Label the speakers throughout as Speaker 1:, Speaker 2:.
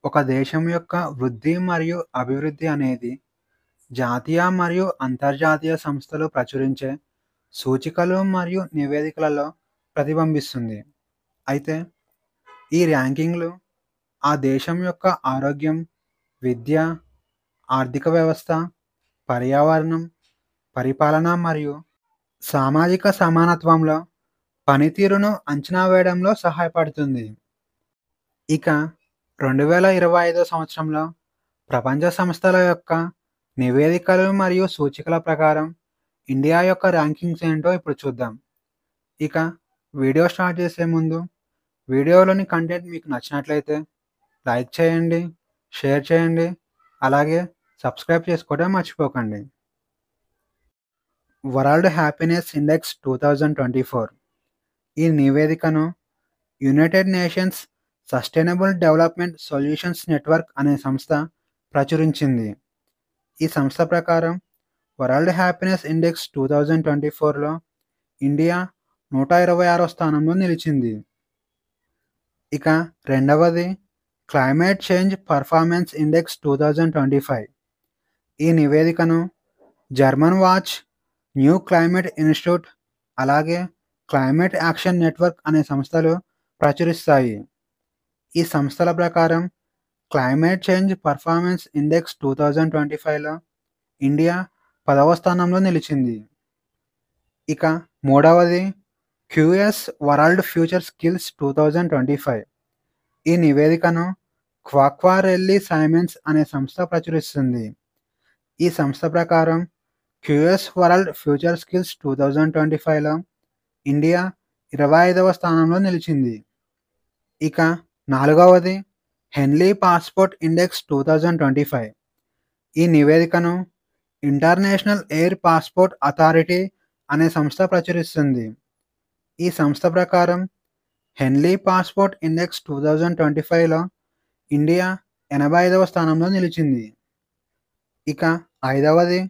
Speaker 1: ఒక దేశం యొక్క వృద్ధి మరియు అభివృద్ధి అనేది జాతీయ మరియు అంతర్జాతీయ సంస్థలు ప్రచురించే సూచికలు మరియు నివేదికలలో ప్రతిబింబిస్తుంది. అయితే ఈ ర్యాంకింగ్లు ఆ దేశం యొక్క ఆరోగ్యం, విద్య, ఆర్థిక వ్యవస్థ, పర్యావరణం, పరిపాలన మరియు సామాజిక సమానత్వంలో పనితీరును అంచనా వేయడంలో సహాయపడుతుంది. ఇక 2025 సంవత్సరంలో ప్రపంచ సంస్థల యొక్క నివేదికలు మరియు సూచికల ప్రకారం ఇండియా యొక్క ర్యాంకింగ్స్ ఏంటో ఇప్పుడు చూద్దాం. ఇక వీడియో స్టార్ట్ చేసే ముందు వీడియోలోని కంటెంట్ మీకు నచ్చినట్లయితే లైక్ చేయండి, షేర్ చేయండి, అలాగే సబ్స్క్రైబ్ చేసుకోవడం మర్చిపోకండి. వరల్డ్ హ్యాపీనెస్ ఇండెక్స్ 2024 ఈ నివేదికను United nations sustainable development solutions network అనే సంస్థ ప్రచురించింది. ఈ సంస్థ ప్రకారం వరల్డ్ హ్యాపీనెస్ ఇండెక్స్ 2024లో ఇండియా 126వ స్థానంలో నిలిచింది. ఇక రెండవది క్లైమేట్ చేంజ్ పర్ఫార్మెన్స్ ఇండెక్స్ 2025. ఈ నివేదికను German Watch, New Climate Institute, అలాగే క్లైమేట్ యాక్షన్ నెట్వర్క్ అనే సంస్థలు ప్రచురిస్తాయి. ఈ సంస్థల ప్రకారం క్లైమేట్ చేంజ్ పర్ఫార్మెన్స్ ఇండెక్స్ 2025లో ఇండియా 10వ స్థానంలో నిలిచింది. ఇక మూడవది క్యూఎస్ వరల్డ్ ఫ్యూచర్ స్కిల్స్ 2025. ఈ నివేదికను క్వాక్వారెల్లి సైమెన్స్ అనే సంస్థ ప్రచురిస్తుంది. ఈ సంస్థ ప్రకారం క్యూఎస్ వరల్డ్ ఫ్యూచర్ స్కిల్స్ 2025లో ఇండియా 25వ స్థానంలో నిలిచింది. ఇక నాలుగవది హెన్లీ పాస్పోర్ట్ ఇండెక్స్ 2025. ఈ నివేదికను ఇంటర్నేషనల్ ఎయిర్ పాస్పోర్ట్ అథారిటీ అనే సంస్థ ప్రచురిస్తుంది. ఈ సంస్థ ప్రకారం హెన్లీ పాస్పోర్ట్ ఇండెక్స్ 2025లో ఇండియా 85వ స్థానంలో నిలిచింది. ఇక ఐదవది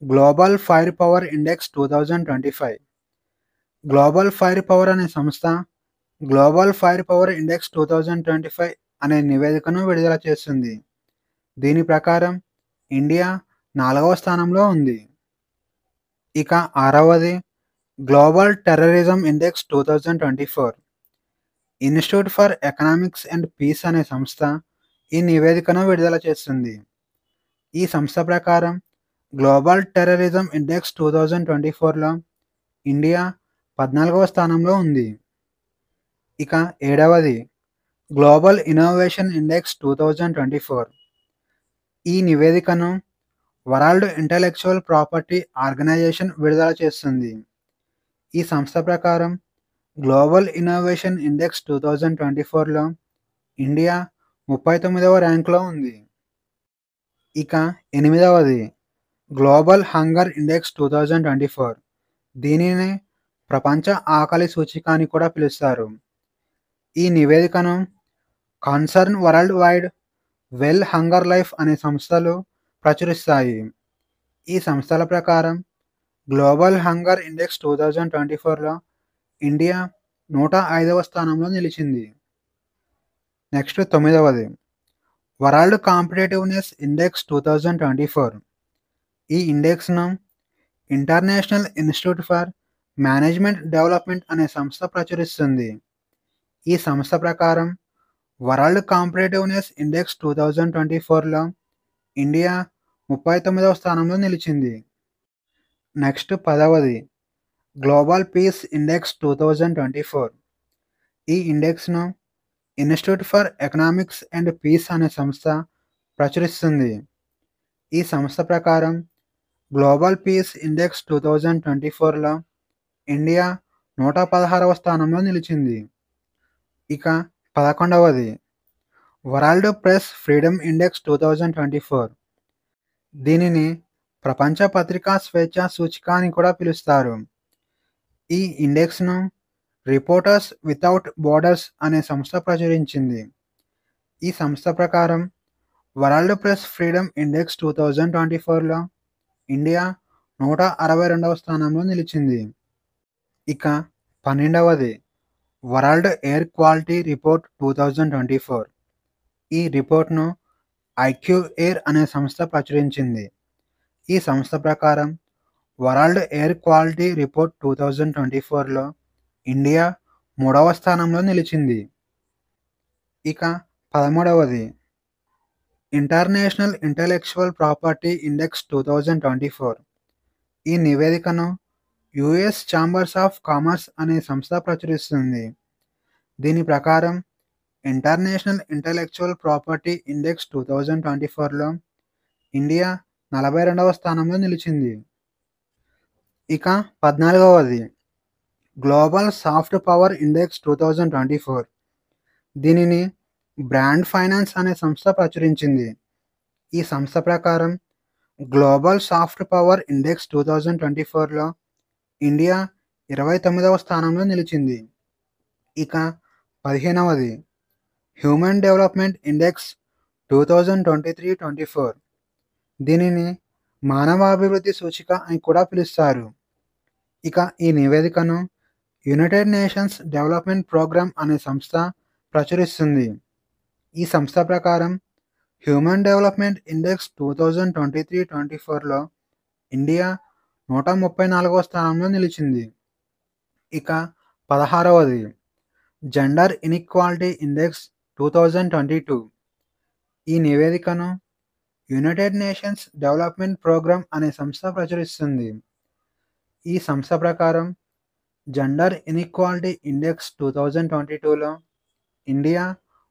Speaker 1: global fire power index 2025. Global fire power అనే సంస్థ గ్లోబల్ ఫైర్ పవర్ ఇండెక్స్ 2025 అనే నివేదికను విడుదల చేస్తుంది. దీని ప్రకారం ఇండియా 4వ స్థానంలో ఉంది. ఇక ఆరవది global terrorism index 2024. Institute for economics and piece అనే సంస్థ ఈ నివేదికను విడుదల చేస్తుంది. ఈ సంస్థ ప్రకారం గ్లోబల్ టెర్రరిజం ఇండెక్స్ 2024లో ఇండియా 14వ స్థానంలో ఉంది. ఇక ఏడవది గ్లోబల్ ఇన్నోవేషన్ ఇండెక్స్ 2024. ఈ నివేదికను వరల్డ్ ఇంటలెక్చువల్ ప్రాపర్టీ ఆర్గనైజేషన్ విడుదల చేస్తుంది. ఈ సంస్థ ప్రకారం గ్లోబల్ ఇన్నోవేషన్ ఇండెక్స్ 2024లో ఇండియా 39వ ర్యాంకులో ఉంది. ఇక ఎనిమిదవది గ్లోబల్ హంగర్ ఇండెక్స్ 2024. దీనిని ప్రపంచ ఆకలి సూచిక అని కూడా పిలుస్తారు. ఈ నివేదికను Concern World Wide, Welt Hunger Hilfe అనే సంస్థలు ప్రచురిస్తాయి. ఈ సంస్థల ప్రకారం గ్లోబల్ హంగర్ ఇండెక్స్ 2024లో ఇండియా 105వ స్థానంలో నిలిచింది. నెక్స్ట్ తొమ్మిదవది వరల్డ్ కాంపిటేటివ్నెస్ ఇండెక్స్ 2024. ఈ ఇండెక్స్ను International Institute for Management Development అనే సంస్థ ప్రచురిస్తుంది. ఈ సంస్థ ప్రకారం వరల్డ్ కాంపిటేటివ్నెస్ ఇండెక్స్ 2024లో ఇండియా 39వ స్థానంలో నిలిచింది. నెక్స్ట్ పదవది గ్లోబల్ పీస్ ఇండెక్స్ 2024. ఈ ఇండెక్స్ను Institute for economics and piece అనే సంస్థ ప్రచురిస్తుంది. ఈ సంస్థ ప్రకారం గ్లోబల్ పీస్ ఇండెక్స్ 2024లో ఇండియా 116వ స్థానంలో నిలిచింది. ఇక 11వది వరల్డ్ ప్రెస్ ఫ్రీడమ్ ఇండెక్స్ 2024. దీనిని ప్రపంచ పత్రికా స్వేచ్ఛ సూచిక అని కూడా పిలుస్తారు. ఈ ఇండెక్స్ను రిపోర్టర్స్ వితౌట్ బోర్డర్స్ అనే సంస్థ ప్రచురించింది. ఈ సంస్థ ప్రకారం వరల్డ్ ప్రెస్ ఫ్రీడమ్ ఇండెక్స్ 2024లో ఇండియా 162వ స్థానంలో నిలిచింది. ఇక 12వది వరల్డ్ ఎయిర్ క్వాలిటీ రిపోర్ట్ 2024. ఈ రిపోర్ట్‌ను ఐక్యూఎయిర్ అనే సంస్థ ప్రచురించింది. ఈ సంస్థ ప్రకారం వరల్డ్ ఎయిర్ క్వాలిటీ రిపోర్ట్ 2024లో ఇండియా మూడవ స్థానంలో నిలిచింది. ఇక 13వది ఇంటర్నేషనల్ ఇంటలెక్చువల్ ప్రాపర్టీ ఇండెక్స్ 2024. ఈ నివేదికను యుఎస్ ఛాంబర్స్ ఆఫ్ కామర్స్ అనే సంస్థ ప్రచురిస్తుంది. దీని ప్రకారం ఇంటర్నేషనల్ ఇంటలెక్చువల్ ప్రాపర్టీ ఇండెక్స్ 2024లో ఇండియా 42వ స్థానంలో నిలిచింది. ఇక 14వది గ్లోబల్ సాఫ్ట్ పవర్ ఇండెక్స్ 2024. దీనిని బ్రాండ్ ఫైనాన్స్ అనే సంస్థ ప్రచురించింది. ఈ సంస్థ ప్రకారం గ్లోబల్ సాఫ్ట్ పవర్ ఇండెక్స్ 2024లో ఇండియా 29వ స్థానంలో నిలిచింది. ఇక 15వది హ్యూమన్ డెవలప్మెంట్ ఇండెక్స్ 2023-24. దీనిని మానవాభివృద్ధి సూచిక అని కూడా పిలుస్తారు. ఇక ఈ నివేదికను యునైటెడ్ నేషన్స్ డెవలప్మెంట్ ప్రోగ్రామ్ అనే సంస్థ ప్రచురిస్తుంది. ఈ సంస్థ ప్రకారం హ్యూమన్ డెవలప్మెంట్ ఇండెక్స్ 2023-24లో ఇండియా 134వ స్థానంలో నిలిచింది. ఇక 16వది జెండర్ ఇన్ఈక్వాలిటీ ఇండెక్స్ 2022. ఈ నివేదికను యునైటెడ్ నేషన్స్ డెవలప్మెంట్ ప్రోగ్రామ్ అనే సంస్థ ప్రచురిస్తుంది. ఈ సంస్థ ప్రకారం జెండర్ ఇన్ఈక్వాలిటీ ఇండెక్స్ 2022లో ఇండియా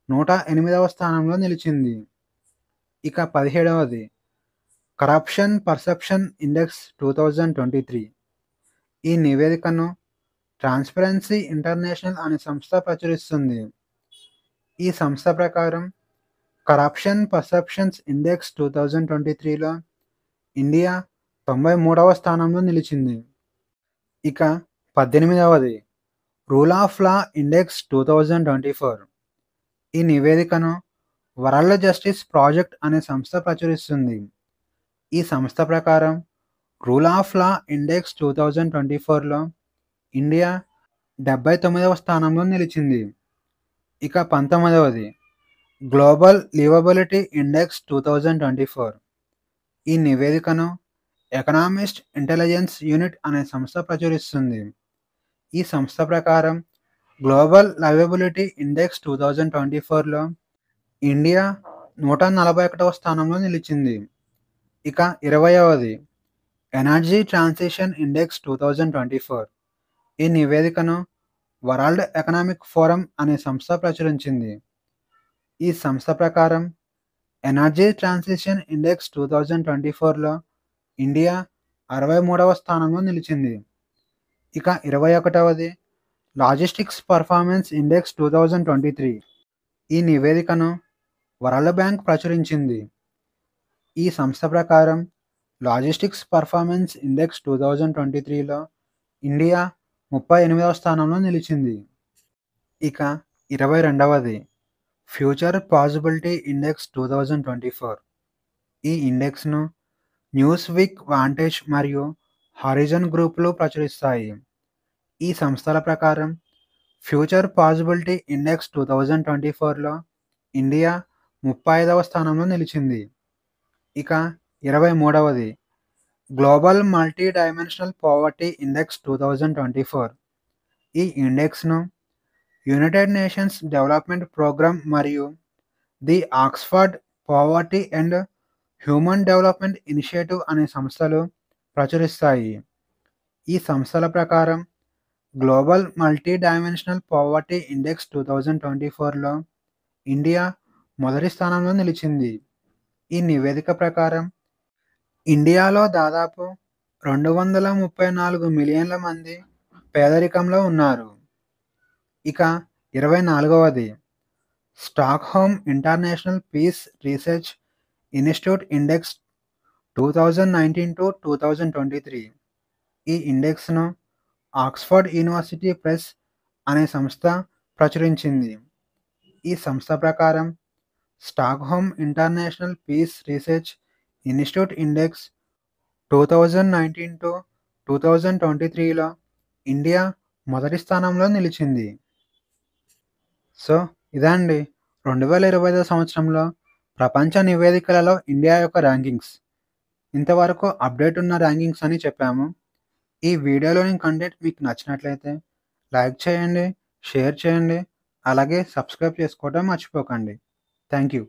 Speaker 1: 108వ స్థానంలో నిలిచింది. ఇక 17వది కరప్షన్ పర్సెప్షన్ ఇండెక్స్ 2023. ఈ నివేదికను ట్రాన్స్పరెన్సీ ఇంటర్నేషనల్ అనే సంస్థ ప్రచురిస్తుంది. ఈ సంస్థ ప్రకారం కరప్షన్ పర్సెప్షన్స్ ఇండెక్స్ 2023లో ఇండియా 93వ స్థానంలో నిలిచింది. ఇక 18వది రూల్ ఆఫ్ లా ఇండెక్స్ 2024. ఈ నివేదికను వరల్డ్ జస్టిస్ ప్రాజెక్ట్ అనే సంస్థ ప్రచురిస్తుంది. ఈ సంస్థ ప్రకారం రూల్ ఆఫ్ లా ఇండెక్స్ 2024లో ఇండియా 79వ స్థానంలో నిలిచింది. ఇక 19వది గ్లోబల్ లివబిలిటీ ఇండెక్స్ 2024. ఈ నివేదికను ఎకనామిస్ట్ ఇంటెలిజెన్స్ యూనిట్ అనే సంస్థ ప్రచురిస్తుంది. ఈ సంస్థ ప్రకారం గ్లోబల్ లైవబిలిటీ ఇండెక్స్ 2024లో ఇండియా 141వ స్థానంలో నిలిచింది. ఇక 20వది ఎనర్జీ ట్రాన్సిషన్ ఇండెక్స్ 2024. ఈ నివేదికను వరల్డ్ ఎకనామిక్ ఫోరం అనే సంస్థ ప్రచురించింది. ఈ సంస్థ ప్రకారం ఎనర్జీ ట్రాన్సిషన్ ఇండెక్స్ 2024లో ఇండియా 63వ స్థానంలో నిలిచింది. ఇక 21వది లాజిస్టిక్స్ పర్ఫార్మెన్స్ ఇండెక్స్ 2023. ఈ నివేదికను వరల్డ్ బ్యాంక్ ప్రచురించింది. ఈ సంస్థ ప్రకారం లాజిస్టిక్స్ పర్ఫార్మెన్స్ ఇండెక్స్ 2023లో ఇండియా 38వ స్థానంలో నిలిచింది. ఇక 22వది ఫ్యూచర్ పాసిబిలిటీ ఇండెక్స్ 2024. ఈ ఇండెక్స్ను న్యూస్ వీక్ వాంటేజ్ మరియు హారిజన్ గ్రూపులు ప్రచురిస్తాయి. ఈ సంస్థల ప్రకారం ఫ్యూచర్ పాసిబిలిటీ ఇండెక్స్ 2024లో ఇండియా 35వ స్థానంలో నిలిచింది. ఇక 23వది Global Multidimensional Poverty Index 2024. ఈ ఇండెక్స్ను యునైటెడ్ నేషన్స్ డెవలప్మెంట్ ప్రోగ్రామ్ మరియు the Oxford Poverty and Human Development Initiative అనే సంస్థలు ప్రచురిస్తాయి. ఈ సంస్థల ప్రకారం Global Multidimensional Poverty Index 2024లో ఇండియా మొదటి స్థానంలో నిలిచింది. ఈ నివేదిక ప్రకారం ఇండియాలో దాదాపు 234 మిలియన్ల మంది పేదరికంలో ఉన్నారు. ఇక 24వది Stockholm International Peace Research Institute Index 2019-2023. ఈ ఇండెక్స్ను ఆక్స్ఫర్డ్ యూనివర్సిటీ ప్రెస్ అనే సంస్థ ప్రచురించింది. ఈ సంస్థ ప్రకారం Stockholm International Peace Research Institute Index 2019-2023లో ఇండియా మొదటి స్థానంలో నిలిచింది. సో ఇదండి 2025 సంవత్సరంలో ప్రపంచ నివేదికలలో ఇండియా యొక్క ర్యాంకింగ్స్. ఇంతవరకు అప్డేట్ ఉన్న ర్యాంకింగ్స్ అని చెప్పాము. ఈ వీడియోలోని కంటెంట్ మీకు నచ్చినట్లయితే లైక్ చేయండి, షేర్ చేయండి, అలాగే సబ్స్క్రైబ్ చేసుకోవడం మర్చిపోకండి. Thank you.